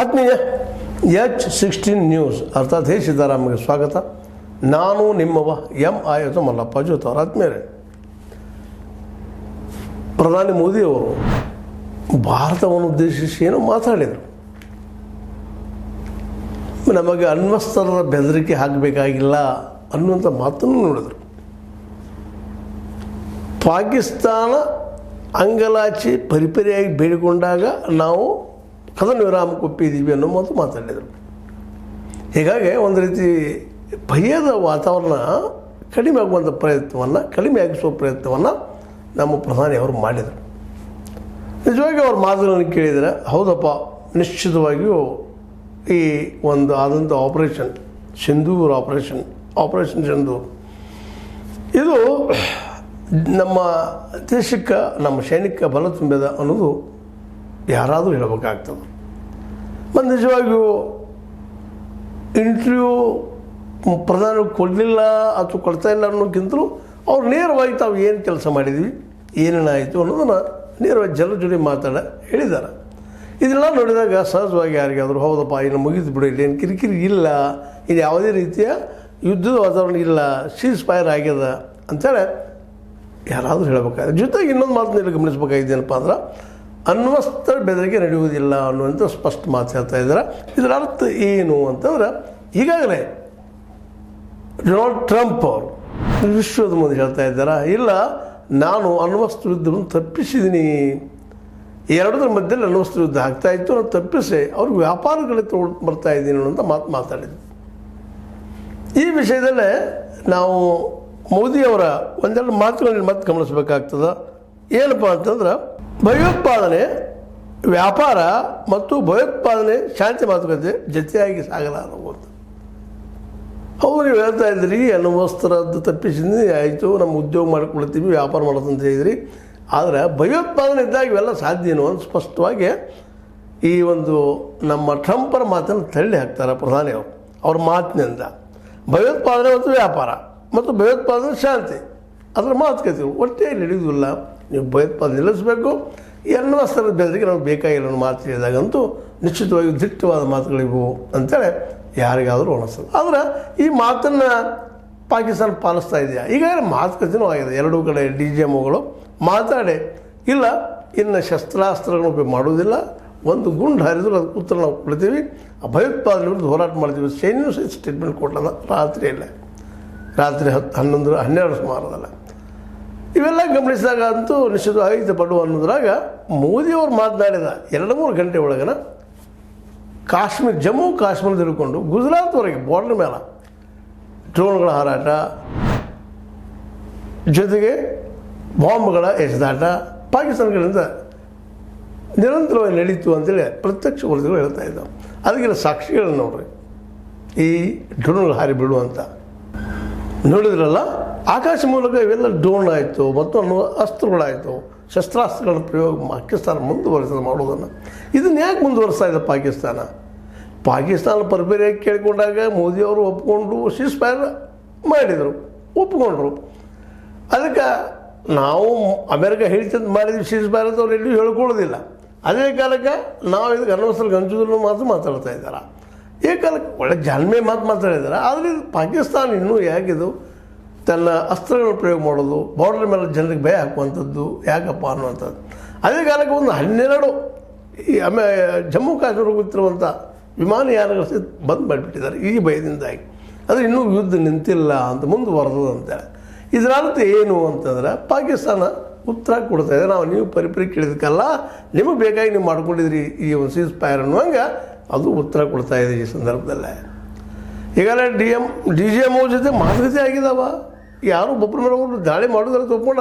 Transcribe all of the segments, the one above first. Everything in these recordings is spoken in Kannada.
ಆತ್ಮೀಯ H16 ನ್ಯೂಸ್ ಅರ್ಥಾತ್ ಹೇ ಸಿದ್ದರಾಮಯ್ಯ ಸ್ವಾಗತ. ನಾನು ನಿಮ್ಮವ MIS ಮಲ್ಲಪ್ಪ ಜೋತವರ. ಆತ್ಮೀಯರೇ, ಪ್ರಧಾನಿ ಮೋದಿಯವರು ಭಾರತವನ್ನು ಉದ್ದೇಶಿಸಿ ಏನೋ ಮಾತಾಡಿದರು. ನಮಗೆ ಅಣ್ವಸ್ತ್ರದ ಬೆದರಿಕೆ ಹಾಕಬೇಕಾಗಿಲ್ಲ ಅನ್ನುವಂಥ ಮಾತನ್ನು ನೋಡಿದರು. ಪಾಕಿಸ್ತಾನ ಅಂಗಲಾಚಿ ಪರಿಪರಿಯಾಗಿ ಬೇಡಿಕೊಂಡಾಗ ನಾವು ಕದನ ವಿರಾಮಕ್ಕೆ ಒಪ್ಪಿದ್ದೀವಿ ಅನ್ನೋ ಮಾತು ಮಾತಾಡಿದರು. ಹೀಗಾಗಿ ಒಂದು ರೀತಿ ಭಯದ ವಾತಾವರಣ ಕಡಿಮೆಯಾಗಿಸುವ ಪ್ರಯತ್ನವನ್ನು ನಮ್ಮ ಪ್ರಧಾನಿಯವರು ಮಾಡಿದರು. ನಿಜವಾಗಿ ಅವ್ರ ಮಾತುಗಳನ್ನು ಕೇಳಿದರೆ ಹೌದಪ್ಪ, ನಿಶ್ಚಿತವಾಗಿಯೂ ಈ ಒಂದು ಆದಂಥ ಆಪರೇಷನ್ ಸಿಂಧೂರ್ ಆಪರೇಷನ್ ಸಿಂಧೂರ್ ಇದು ನಮ್ಮ ದೇಶಕ್ಕೆ ನಮ್ಮ ಸೈನಿಕ ಬಲ ತುಂಬಿದ ಅನ್ನೋದು ಯಾರಾದರೂ ಹೇಳಬೇಕಾಗ್ತದೆ. ಮತ್ತು ನಿಜವಾಗಿಯೂ ಇಂಟರ್ವ್ಯೂ ಪ್ರಧಾನಿ ಕೊಡಲಿಲ್ಲ ಅಥವಾ ಕೊಡ್ತಾ ಇಲ್ಲ ಅನ್ನೋಕ್ಕಿಂತಲೂ ಅವ್ರು ನೇರವಾಗಿ ತಾವು ಏನು ಕೆಲಸ ಮಾಡಿದ್ವಿ, ಏನೇನಾಯಿತು ಅನ್ನೋದನ್ನು ನೇರವಾಗಿ ಜನರ ಜೊತೆ ಹೇಳಿದ್ದಾರೆ. ಇದೆಲ್ಲ ನೋಡಿದಾಗ ಸಹಜವಾಗಿ ಯಾರಿಗಾದರೂ ಹೌದಪ್ಪ ಇನ್ನು ಮುಗಿದು ಬಿಡು, ಇಲ್ಲಿ ಏನು ಕಿರಿಕಿರಿ ಇಲ್ಲ, ಇದು ಯಾವುದೇ ರೀತಿಯ ಯುದ್ಧದ ವಾತಾವರಣ ಇಲ್ಲ, ಸೀಸ್ ಫೈರ್ ಆಗ್ಯದ ಅಂಥೇಳಿ ಯಾರಾದರೂ ಹೇಳಬೇಕಾಗಿದೆ. ಜೊತೆಗೆ ಇನ್ನೊಂದು ಮಾತನ್ನ ಗಮನಿಸಬೇಕಾಗಿದ್ದೇನಪ್ಪ ಅಂದ್ರೆ, ಅಣ್ವಸ್ತ್ರ ಬೆದರಿಕೆ ನಡೆಯುವುದಿಲ್ಲ ಅನ್ನುವಂಥ ಸ್ಪಷ್ಟ ಮಾತು ಹೇಳ್ತಾ ಇದ್ದಾರೆ. ಇದರ ಅರ್ಥ ಏನು ಅಂತಂದ್ರೆ, ಈಗಾಗಲೇ ಡೊನಾಲ್ಡ್ ಟ್ರಂಪ್ ಅವರು ವಿಶ್ವದ ಮುಂದೆ ಹೇಳ್ತಾ ಇದ್ದಾರೆ, ಇಲ್ಲ ನಾನು ಅಣ್ವಸ್ತ್ರ ಯುದ್ಧವನ್ನು ತಪ್ಪಿಸಿದ್ದೀನಿ, ಎರಡರ ಮಧ್ಯದಲ್ಲಿ ಅಣ್ವಸ್ತ್ರ ಯುದ್ಧ ಆಗ್ತಾಯಿತ್ತು, ನಾನು ತಪ್ಪಿಸಿ ಅವ್ರಿಗೆ ವ್ಯಾಪಾರಗಳೇ ತೊಗೊಂಡು ಬರ್ತಾಯಿದ್ದೀನಿ ಅನ್ನೋಂಥ ಮಾತಾಡಿದ್ರು. ಈ ವಿಷಯದಲ್ಲೇ ನಾವು ಮೋದಿಯವರ ಒಂದೆರಡು ಮಾತುಗಳನ್ನು ಮತ್ತೆ ಗಮನಿಸಬೇಕಾಗ್ತದೆ. ಏನಪ್ಪ ಅಂತಂದ್ರೆ, ಭಯೋತ್ಪಾದನೆ ವ್ಯಾಪಾರ ಮತ್ತು ಭಯೋತ್ಪಾದನೆ ಶಾಂತಿ ಮಾತುಕತೆ ಜೊತೆಯಾಗಿ ಸಾಗಲಾರವು ಅಂತ ಅವರು ನೀವು ಹೇಳ್ತಾ ಇದ್ರಿ. ಅಣ್ವಸ್ತ್ರದ್ದು ತಪ್ಪಿಸಿದ್ರಿ, ಆಯಿತು, ನಮ್ಮ ಉದ್ಯೋಗ ಮಾಡ್ಕೊಳ್ತೀವಿ, ವ್ಯಾಪಾರ ಮಾಡೋದಂತ ಹೇಳಿದ್ರಿ. ಆದರೆ ಭಯೋತ್ಪಾದನೆ ಇದ್ದಾಗ ಇವೆಲ್ಲ ಸಾಧ್ಯನೋ ಅಂತ ಸ್ಪಷ್ಟವಾಗಿ ಈ ಒಂದು ನಮ್ಮ ಟ್ರಂಪರ ಮಾತನ್ನು ತಳ್ಳಿ ಹಾಕ್ತಾರೆ ಪ್ರಧಾನಿಯವರು. ಅವ್ರ ಮಾತಿನಿಂದ ಭಯೋತ್ಪಾದನೆ ಮತ್ತು ವ್ಯಾಪಾರ ಮತ್ತು ಭಯೋತ್ಪಾದನೆ ಶಾಂತಿ ಅದರ ಮಾತುಕತೆ ಒಟ್ಟೇ ನಡೆಯುವುದಿಲ್ಲ. ನೀವು ಭಯೋತ್ಪಾದನೆ ನಿಲ್ಲಿಸಬೇಕು, ಈ ಅಣ್ವಸ್ತ್ರದ ಬೆದರಿಕೆ ನಮ್ಗೆ ಬೇಕಾಗಿಲ್ಲ ಅನ್ನೋ ಮಾತು ಹೇಳಿದಾಗಂತೂ ನಿಶ್ಚಿತವಾಗಿ ದಿಟ್ಟವಾದ ಮಾತುಗಳಿವು ಅಂತೇಳಿ ಯಾರಿಗಾದರೂ ಅನಿಸ್ತದೆ. ಆದರೆ ಈ ಮಾತನ್ನು ಪಾಕಿಸ್ತಾನ ಪಾಲಿಸ್ತಾ ಇದೆಯಾ? ಈಗಾಗಲೇ ಮಾತುಕತೆನೂ ಆಗಿದೆ. ಎರಡೂ ಕಡೆ DGMOಗಳು ಮಾತಾಡಿ ಇಲ್ಲ, ಇನ್ನು ಶಸ್ತ್ರಾಸ್ತ್ರಗಳನ್ನು ಉಪಯೋಗ ಮಾಡುವುದಿಲ್ಲ, ಒಂದು ಗುಂಡು ಹಾರಿದ್ರು ಅದಕ್ಕೆ ಉತ್ತರ ನಾವು ಕೊಡ್ತೀವಿ, ಆ ಭಯೋತ್ಪಾದನೆ ವಿರುದ್ಧ ಹೋರಾಟ ಮಾಡ್ತೀವಿ. ಸೈನ್ಯೂ ಸ್ಟೇಟ್ಮೆಂಟ್ ಕೊಟ್ಟಲ್ಲ ರಾತ್ರಿ 11-12 ಸುಮಾರದಲ್ಲ. ಇವೆಲ್ಲ ಗಮನಿಸಿದಾಗ ಅಂತೂ ನಿಶ್ಚಿತವಾಗಿ ಪಡುವ ಅನ್ನೋದ್ರಾಗ ಮೋದಿಯವರು ಮಾತನಾಡಿದ 2-3 ಗಂಟೆ ಒಳಗನ ಜಮ್ಮು ಕಾಶ್ಮೀರದ ಹಿಡ್ಕೊಂಡು ಗುಜರಾತ್ವರೆಗೆ ಬಾರ್ಡರ್ ಮೇಲೆ ಡ್ರೋನ್ಗಳ ಹಾರಾಟ, ಜೊತೆಗೆ ಬಾಂಬ್ಗಳ ಎಸೆದಾಟ ಪಾಕಿಸ್ತಾನಗಳಿಂದ ನಿರಂತರವಾಗಿ ನಡೀತು ಅಂತೇಳಿ ಪ್ರತ್ಯಕ್ಷ ವರದಿಗಳು ಹೇಳ್ತಾ ಇದ್ದಾವೆ. ಅದಕ್ಕೆಲ್ಲ ಸಾಕ್ಷಿಗಳನ್ನು ನೋಡ್ರಿ. ಈ ಡ್ರೋನ್ಗಳು ಹಾರಿ ಬಿಡುವಂಥ ನೋಡಿದ್ರಲ್ಲ, ಆಕಾಶ ಮೂಲಕ ಇವೆಲ್ಲ ಡ್ರೋನ್ ಆಯಿತು ಮತ್ತು ಅಸ್ತ್ರಗಳಾಯಿತು, ಶಸ್ತ್ರಾಸ್ತ್ರಗಳ ಪ್ರಯೋಗ ಪಾಕಿಸ್ತಾನ ಮಾಡೋದನ್ನು ಇದನ್ನು ಯಾಕೆ ಮುಂದುವರಿಸ್ತಾ ಇದೆ ಪಾಕಿಸ್ತಾನ ಪರಿಪರಿಯಾಗಿ ಕೇಳಿಕೊಂಡಾಗ ಮೋದಿಯವರು ಒಪ್ಪಿಕೊಂಡು ಸೀಸ್ ಫೈರ್ ಒಪ್ಪಿಕೊಂಡ್ರು. ಅದಕ್ಕೆ ನಾವು ಅಮೇರಿಕ ಹೇಳ್ತಂದು ಮಾಡಿದ್ವಿ ಸೀಸ್ ಫೈರ್ ಅಂತ ಅವ್ರು ಎಲ್ಲೂ ಹೇಳ್ಕೊಳ್ಳೋದಿಲ್ಲ. ಅದೇ ಕಾಲಕ್ಕೆ ನಾವು ಇದಕ್ಕೆ ಅಣ್ವಸ್ತ್ರ ಗಂಜುದನ್ನು ಮಾತಾಡ್ತಾ ಇದ್ದಾರೆ. ಈ ಕಾಲಕ್ಕೆ ಒಳ್ಳೆ ಜಾಣ್ಮೆ ಮಾತಾಡಿದ್ದಾರೆ. ಆದರೆ ಇದು ಪಾಕಿಸ್ತಾನ ಇನ್ನೂ ಯಾಕಿದು ತನ್ನ ಅಸ್ತ್ರಗಳನ್ನು ಪ್ರಯೋಗ ಮಾಡೋದು, ಬಾರ್ಡರ್ ಮೇಲೆ ಜನರಿಗೆ ಭಯ ಹಾಕುವಂಥದ್ದು ಯಾಕಪ್ಪ ಅನ್ನುವಂಥದ್ದು. ಅದೇ ಕಾಲಕ್ಕೆ ಒಂದು 12 ಈ ಜಮ್ಮು ಕಾಶ್ಮೀರ ಹೋಗುತ್ತಿರುವಂಥ ವಿಮಾನಯಾನಗಳು ಬಂದ್ ಮಾಡಿಬಿಟ್ಟಿದ್ದಾರೆ ಈ ಭಯದಿಂದಾಗಿ. ಆದರೆ ಇನ್ನೂ ಯುದ್ಧ ನಿಂತಿಲ್ಲ ಅಂತ ಮುಂದುವರೆದು ಅಂತೇಳಿ. ಇದರ ಅರ್ಥ ಏನು ಅಂತಂದ್ರೆ, ಪಾಕಿಸ್ತಾನ ಉತ್ತರ ಕೊಡ್ತಾ ಇದೆ, ನೀವು ಪರಿಪರಿ ಕೇಳಿದಕ್ಕಲ್ಲ, ನಿಮಗೆ ಬೇಕಾಗಿ ನೀವು ಮಾಡ್ಕೊಂಡಿದ್ರಿ ಈ ಒಂದು ಸೀಸ್ ಫೈರ್ ಅನ್ನುವಂಗೆ ಅದು ಉತ್ತರ ಕೊಡ್ತಾ ಇದೆ. ಈ ಸಂದರ್ಭದಲ್ಲೇ ಈಗಾಗಲೇ DGMO ಜೊತೆ ಮಾತುಕತೆ ಆಗಿದಾವ. ಯಾರು ಒಬ್ಬರ ಮೇಲೆ ದಾಳಿ ಮಾಡೋದ್ರಲ್ಲಿ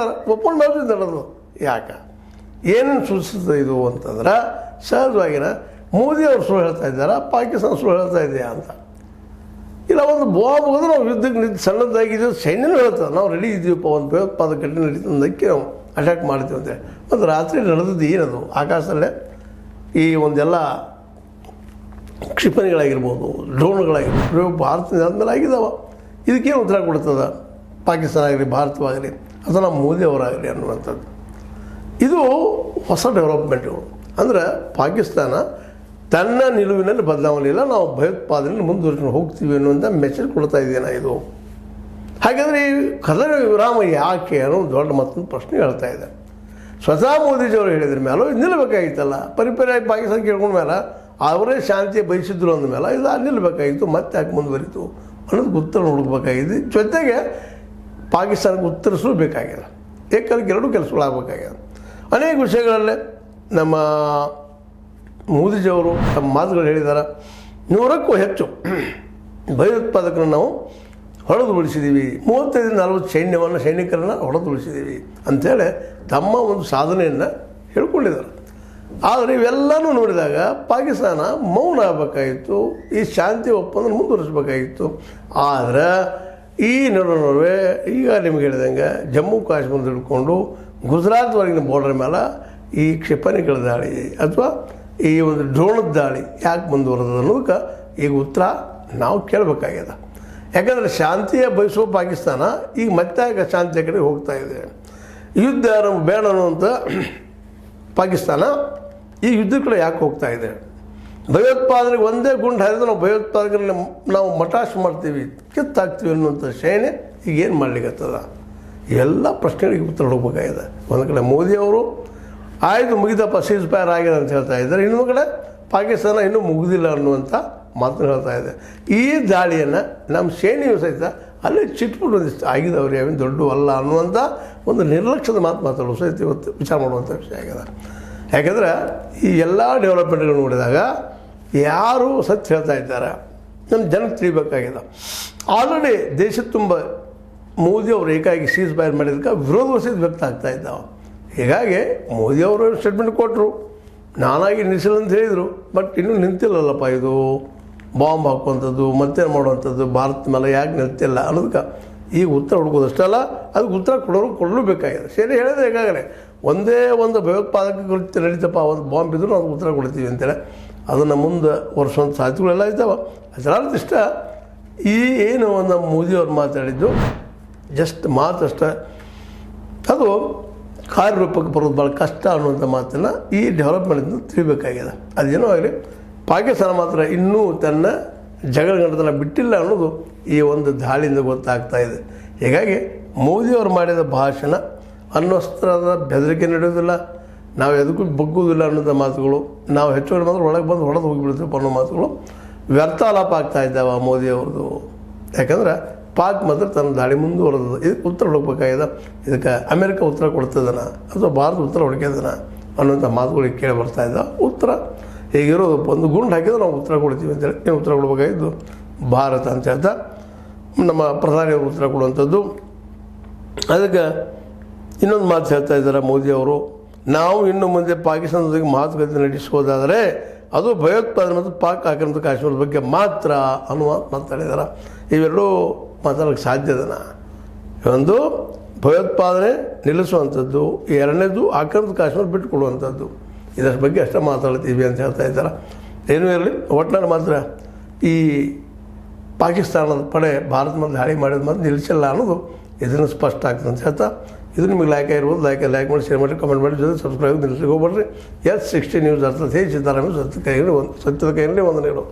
ಒಪ್ಕೊಂಡು ಮಾಡೋದು ಯಾಕೆ ಏನೇನು ಸೂಚಿಸ್ತದೆ ಇದು ಅಂತಂದ್ರೆ, ಸಹಜವಾಗಿನ ಮೋದಿಯವರು ಸುಳ್ಳು ಹೇಳ್ತಾ ಇದ್ದಾರೆ, ಪಾಕಿಸ್ತಾನ ಸುಳ್ಳು ಹೇಳ್ತಾ ಇದೆಯಾ ಅಂತ. ಇಲ್ಲ, ಒಂದು ಬಾಂಬ್ ಹೋದ್ರೆ ನಾವು ಯುದ್ಧಕ್ಕೆ ಸಣ್ಣದಾಗಿದ್ದೀವಿ, ಸೈನ್ಯನೂ ಹೇಳ್ತದೆ ನಾವು ರೆಡಿ ಇದ್ದೀವಪ್ಪ, ಒಂದು ಭಯೋತ್ಪಾದಕ ಘಟನೆ ನಡೀತದಕ್ಕೆ ನಾವು ಅಟ್ಯಾಕ್ ಮಾಡ್ತೀವಿ ಅಂತೇಳಿ. ಮತ್ತು ರಾತ್ರಿ ನಡೆದದ್ದು ಏನದು, ಆಕಾಶದಲ್ಲೇ ಈ ಒಂದೆಲ್ಲ ಕ್ಷಿಪಣಿಗಳಾಗಿರ್ಬೋದು, ಡ್ರೋನ್ಗಳಾಗಿರ್ಬೋದು ಪ್ರಯೋಗ ಭಾರತದಿಂದ ಆದಮೇಲೆ ಆಗಿದ್ದಾವೆ. ಇದಕ್ಕೇನು ಉತ್ತರ ಕೊಡ್ತದೆ ಪಾಕಿಸ್ತಾನ ಆಗಲಿ ಭಾರತವಾಗಲಿ ಅಥವಾ ನಮ್ಮ ಮೋದಿಯವರಾಗಲಿ ಅನ್ನುವಂಥದ್ದು. ಇದು ಹೊಸ ಡೆವಲಪ್ಮೆಂಟ್ಗಳು. ಅಂದರೆ ಪಾಕಿಸ್ತಾನ ತನ್ನ ನಿಲುವಿನಲ್ಲಿ ಬದಲಾವಣೆ ಇಲ್ಲ, ನಾವು ಭಯೋತ್ಪಾದನೆ ಮುಂದುವರಿಸ್ಕೊಂಡು ಹೋಗ್ತೀವಿ ಅನ್ನುವಂಥ ಮೆಸೇಜ್ ಕೊಡ್ತಾ ಇದ್ದೇನೆ ಇದು. ಹಾಗಾದರೆ ಈ ಕದನ ವಿರಾಮ ಯಾಕೆ ಅನ್ನೋ ದೊಡ್ಡ ಮತ್ತೊಂದು ಪ್ರಶ್ನೆ ಹೇಳ್ತಾ ಇದೆ. ಸ್ವತಃ ಮೋದಿಜಿಯವರು ಹೇಳಿದ್ರ ಮೇಲೆ ಇದು ನಿಲ್ಲಬೇಕಾಗಿತ್ತಲ್ಲ, ಪರಿಪರಿಯಾಗಿ ಪಾಕಿಸ್ತಾನ ಕೇಳ್ಕೊಂಡ ಮೇಲೆ ಅವರೇ ಶಾಂತಿ ಬಯಸಿದ್ರು ಅಂದಮೇಲೆ ಇದು ನಿಲ್ಲಬೇಕಾಗಿತ್ತು, ಮತ್ತೆ ಯಾಕೆ ಮುಂದುವರಿತು ಅನ್ನೋದಕ್ಕೆ ಉತ್ತರ ಹುಡುಕಬೇಕಾಗಿದೆ. ಜೊತೆಗೆ ಪಾಕಿಸ್ತಾನಕ್ಕೆ ಉತ್ತರಿಸಲು ಬೇಕಾಗಿದೆ, ಏಕದಕ್ಕೆ ಎರಡೂ ಕೆಲಸಗಳಾಗಬೇಕಾಗಿದೆ. ಅನೇಕ ವಿಷಯಗಳಲ್ಲೇ ನಮ್ಮ ಮೋದಿಜಿಯವರು ತಮ್ಮ ಮಾತುಗಳು ಹೇಳಿದ್ದಾರೆ. 100ಕ್ಕೂ ಹೆಚ್ಚು ಭಯೋತ್ಪಾದಕರನ್ನು ನಾವು ಹೊಡೆದು ಉಳಿಸಿದ್ದೀವಿ, 35-40 ಸೈನಿಕರನ್ನು ಹೊಡೆದು ಉಳಿಸಿದ್ದೀವಿ ಅಂಥೇಳಿ ತಮ್ಮ ಒಂದು ಸಾಧನೆಯನ್ನು ಹೇಳ್ಕೊಂಡಿದ್ದಾರೆ. ಆದರೆ ಇವೆಲ್ಲನೂ ನೋಡಿದಾಗ ಪಾಕಿಸ್ತಾನ ಮೌನ ಆಗಬೇಕಾಗಿತ್ತು, ಈ ಶಾಂತಿ ಒಪ್ಪಂದ ಮುಂದುವರಿಸಬೇಕಾಗಿತ್ತು. ಆದರೆ ಈ ನಡುವೆ ಈಗ ನಿಮ್ಗೆ ಹೇಳಿದಂಗೆ ಜಮ್ಮು ಕಾಶ್ಮೀರದ ಹಿಡ್ಕೊಂಡು ಗುಜರಾತ್ವರೆಗಿನ ಬಾರ್ಡರ್ ಮೇಲೆ ಈ ಕ್ಷಿಪಣಿಗಳ ದಾಳಿ ಅಥವಾ ಈ ಒಂದು ಡ್ರೋಣದ ದಾಳಿ ಯಾಕೆ ಮುಂದುವರೆದ ಅನ್ನೋದಕ್ಕೆ ಈಗ ಉತ್ತರ ನಾವು ಕೇಳಬೇಕಾಗ್ಯದ. ಯಾಕಂದರೆ ಶಾಂತಿಯ ಬಯಸುವ ಪಾಕಿಸ್ತಾನ ಈಗ ಮತ್ತೆ ಶಾಂತಿಯ ಕಡೆ ಹೋಗ್ತಾ ಇದೆ. ಯುದ್ಧ ನಮ್ಗೆ ಬೇಡ ಅನ್ನುವಂಥ ಪಾಕಿಸ್ತಾನ ಈ ಯುದ್ಧದ ಕಡೆ ಯಾಕೆ ಹೋಗ್ತಾ ಇದೆ? ಭಯೋತ್ಪಾದನೆಗೆ ಒಂದೇ ಗುಂಡು ಹಾರಿದ್ರೆ ನಾವು ಭಯೋತ್ಪಾದಕರನ್ನ ನಾವು ಮಟಾಶ್ ಮಾಡ್ತೀವಿ, ಕಿತ್ತಾಕ್ತೀವಿ ಅನ್ನುವಂಥ ಸೇನೆ ಈಗ ಏನು ಮಾಡ್ಲಿಕ್ಕತ್ತದ? ಎಲ್ಲ ಪ್ರಶ್ನೆಗಳಿಗೆ ಉತ್ತರ ಹುಡುಕಬೇಕಾಗಿದೆ. ಒಂದು ಕಡೆ ಮೋದಿಯವರು ಆಯ್ತು ಮುಗಿದಪ್ಪ ಸೀಸ್ ಫೈರ್ ಆಗಿದೆ ಅಂತ ಹೇಳ್ತಾ ಇದ್ದಾರೆ, ಇನ್ನೊಂದು ಕಡೆ ಪಾಕಿಸ್ತಾನ ಇನ್ನೂ ಮುಗಿದಿಲ್ಲ ಅನ್ನುವಂಥ ಮಾತನ್ನು ಹೇಳ್ತಾ ಇದೆ. ಈ ದಾಳಿಯನ್ನು ನಮ್ಮ ಸೇನೆಯು ಸಹಿತ ಅಲ್ಲೇ ಚಿಟ್ಬಿಟ್ಟು ಒಂದಿಷ್ಟು ಆಗಿದವ್ರು ಯಾವೇನು ದೊಡ್ಡ ಅಲ್ಲ ಅನ್ನುವಂಥ ಒಂದು ನಿರ್ಲಕ್ಷ್ಯದ ಮಾತಾಡೋದು ಸಹಿತ ಇವತ್ತು ವಿಚಾರ ಮಾಡುವಂಥ ವಿಷಯ ಆಗಿದೆ. ಯಾಕೆಂದರೆ ಈ ಎಲ್ಲ ಡೆವಲಪ್ಮೆಂಟ್ಗಳು ನೋಡಿದಾಗ ಯಾರು ಸತ್ಯ ಹೇಳ್ತಾ ಇದ್ದಾರೆ ನಮ್ಮ ಜನಕ್ಕೆ ತಿಳಿಬೇಕಾಗಿದೆ. ಆಲ್ರೆಡಿ ದೇಶದ ತುಂಬ ಮೋದಿಯವರು ಏಕಾಗಿ ಸೀಸ್ ಫೈರ್ ಮಾಡಿದ್ದಕ್ಕೆ ವಿರೋಧ ಸಹಿತ ವ್ಯಕ್ತ ಆಗ್ತಾ ಇದ್ದಾವೆ. ಹೀಗಾಗಿ ಮೋದಿಯವರು ಸ್ಟೇಟ್ಮೆಂಟ್ ಕೊಟ್ಟರು, ನಾನಾಗಿ ನಿಲ್ಲಿಸಿಲ್ಲ ಅಂತ ಹೇಳಿದರು, ಬಟ್ ಇನ್ನೂ ನಿಂತಿಲ್ಲಲ್ಲಪ್ಪ, ಇದು ಬಾಂಬ್ ಹಾಕುವಂಥದ್ದು ಮತ್ತೇನು ಮಾಡುವಂಥದ್ದು ಭಾರತ ಮೇಲೆ ಯಾಕೆ ನಿಲ್ತಿಲ್ಲ ಅನ್ನೋದಕ್ಕೆ ಈಗ ಉತ್ತರ ಹುಡುಕೋದಷ್ಟಲ್ಲ, ಅದಕ್ಕೆ ಉತ್ತರ ಕೊಡಲು ಬೇಕಾಗಿದೆ. ಸೇರಿ ಹೇಳಿದ್ರೆ ಈಗಾಗಲೇ ಒಂದೇ ಒಂದು ಭಯೋತ್ಪಾದಕ ಕೃತ್ಯ ನಡೀತಪ್ಪ, ಒಂದು ಬಾಂಬ್ ಇದ್ರೂ ನಾವು ಉತ್ತರ ಕೊಡ್ತೀವಿ ಅಂತೇಳಿ ಅದನ್ನು ಮುಂದೆ ವರ್ಷವಂಥ ಸಾಧ್ಯತೆಗಳೆಲ್ಲ ಇದ್ದಾವೆ. ಅದರ ಇಷ್ಟ ಈ ಏನು ನಮ್ಮ ಮೋದಿಯವ್ರು ಮಾತಾಡಿದ್ದು ಜಸ್ಟ್ ಮಾತಷ್ಟೇ, ಅದು ಕಾರ್ಯರೂಪಕ್ಕೆ ಬರೋದು ಭಾಳ ಕಷ್ಟ ಅನ್ನುವಂಥ ಮಾತನ್ನು ಈ ಡೆವಲಪ್ಮೆಂಟಿಂದ ತಿಳಿಬೇಕಾಗಿದೆ. ಅದೇನೋ ಆಗಲಿ, ಪಾಕಿಸ್ತಾನ ಮಾತ್ರ ಇನ್ನೂ ತನ್ನ ಜಗಳಗಂಟತನ ಬಿಟ್ಟಿಲ್ಲ ಅನ್ನೋದು ಈ ಒಂದು ದಾಳಿಯಿಂದ ಗೊತ್ತಾಗ್ತಾ ಇದೆ. ಹೀಗಾಗಿ ಮೋದಿಯವರು ಮಾಡಿದ ಭಾಷಣ ಅಣ್ವಸ್ತ್ರದ ಬೆದರಿಕೆ ನಡೆಯೋದಿಲ್ಲ, ನಾವು ಎದಕ್ಕೂ ಬಗ್ಗುವುದಿಲ್ಲ ಅನ್ನೋಂಥ ಮಾತುಗಳು, ನಾವು ಹೆಚ್ಚು ಮಾತ್ರ ಒಳಗೆ ಬಂದು ಹೊಡೆದು ಹೋಗಿಬಿಡ್ತೀವಿ ಅನ್ನೋ ಮಾತುಗಳು ವ್ಯರ್ಥಾಲಾಪ ಆಗ್ತಾ ಇದ್ದಾವೆ ಮೋದಿಯವ್ರದ್ದು. ಯಾಕಂದ್ರೆ ಪಾಕ್ ಮಾತ್ರ ತನ್ನ ದಾಳಿ ಮುಂದುವರೆದ. ಇದಕ್ಕೆ ಉತ್ತರ ಹುಡುಕಬೇಕಾಗಿದೆ. ಇದಕ್ಕೆ ಅಮೆರಿಕ ಉತ್ತರ ಕೊಡ್ತದನ ಅಥವಾ ಭಾರತ ಉತ್ತರ ಹುಡುಕಿದನ ಅನ್ನೋಂಥ ಮಾತುಗಳಿಗೆ ಕೇಳಿ ಬರ್ತಾ ಇದ್ದಾವೆ. ಉತ್ತರ ಹೀಗಿರೋದು ಒಂದು ಗುಂಡು ಹಾಕಿದ್ರೆ ನಾವು ಉತ್ತರ ಕೊಡ್ತೀವಿ ಅಂತೇಳಿ ಏನು ಉತ್ತರ ಕೊಡಬೇಕಾಗಿದ್ದು ಭಾರತ ಅಂತ ಹೇಳ್ತಾ ನಮ್ಮ ಪ್ರಧಾನಿಯವರು ಉತ್ತರ ಕೊಡುವಂಥದ್ದು. ಅದಕ್ಕೆ ಇನ್ನೊಂದು ಮಾತು ಹೇಳ್ತಾ ಇದ್ದಾರೆ ಮೋದಿಯವರು, ನಾವು ಇನ್ನು ಮುಂದೆ ಪಾಕಿಸ್ತಾನದೊಂದಿಗೆ ಮಾತುಕತೆ ನಡೆಸೋದಾದರೆ ಅದು ಭಯೋತ್ಪಾದನೆ ಮತ್ತು ಪಾಕ್ ಆಕ್ರಮಿತ ಕಾಶ್ಮೀರದ ಬಗ್ಗೆ ಮಾತ್ರ ಅನ್ನುವ ಮಾತಾಡಿದ್ದಾರೆ. ಇವೆರಡೂ ಮಾತಾಡೋಕ್ಕೆ ಸಾಧ್ಯದನ? ಒಂದು ಭಯೋತ್ಪಾದನೆ ನಿಲ್ಲಿಸುವಂಥದ್ದು, ಎರಡನೇದು ಆಕ್ರಮಿತ ಕಾಶ್ಮೀರ ಬಿಟ್ಟುಕೊಡುವಂಥದ್ದು. ಇದರ ಬಗ್ಗೆ ಅಷ್ಟೇ ಮಾತಾಡ್ತೀವಿ ಅಂತ ಹೇಳ್ತಾ ಇದ್ದಾರೆ. ಏನೂ ಇರಲಿ, ಒಟ್ಟಿನಲ್ಲಿ ಮಾತ್ರ ಈ ಪಾಕಿಸ್ತಾನದ ಪಡೆ ಭಾರತ ಮೇಲೆ ದಾಳಿ ಮಾಡಿದ ಮಾತ್ರ ನಿಲ್ಲಿಸಿಲ್ಲ ಅನ್ನೋದು ಇದನ್ನು ಸ್ಪಷ್ಟ ಆಗ್ತದೆ ಅಂತ ಹೇಳ್ತಾ, ಇದು ನಿಮಗೆ ಲೈಕ್ ಆಗಿರ್ಬೋದು, ಲೈಕ್ ಮಾಡಿ, ಶೇರ್ ಮಾಡಿ, ಕಮೆಂಟ್ ಮಾಡಿ, ಜೊತೆ ಸಬ್ಸ್ಕ್ರೈಬ್ ನಿಲ್ಲಿಸ್ಲಿಕ್ಕೆ ಹೋಗ್ಬೇಡ್ರಿ. S60 ನ್ಯೂಸ್ ಅರ್ಥಾತ್ ಹೇ ಸಿದ್ದರಾಮಯ್ಯ ಸತ್ಯದ ಕೈಯಲ್ಲಿ ವಂದನೆಗಳು.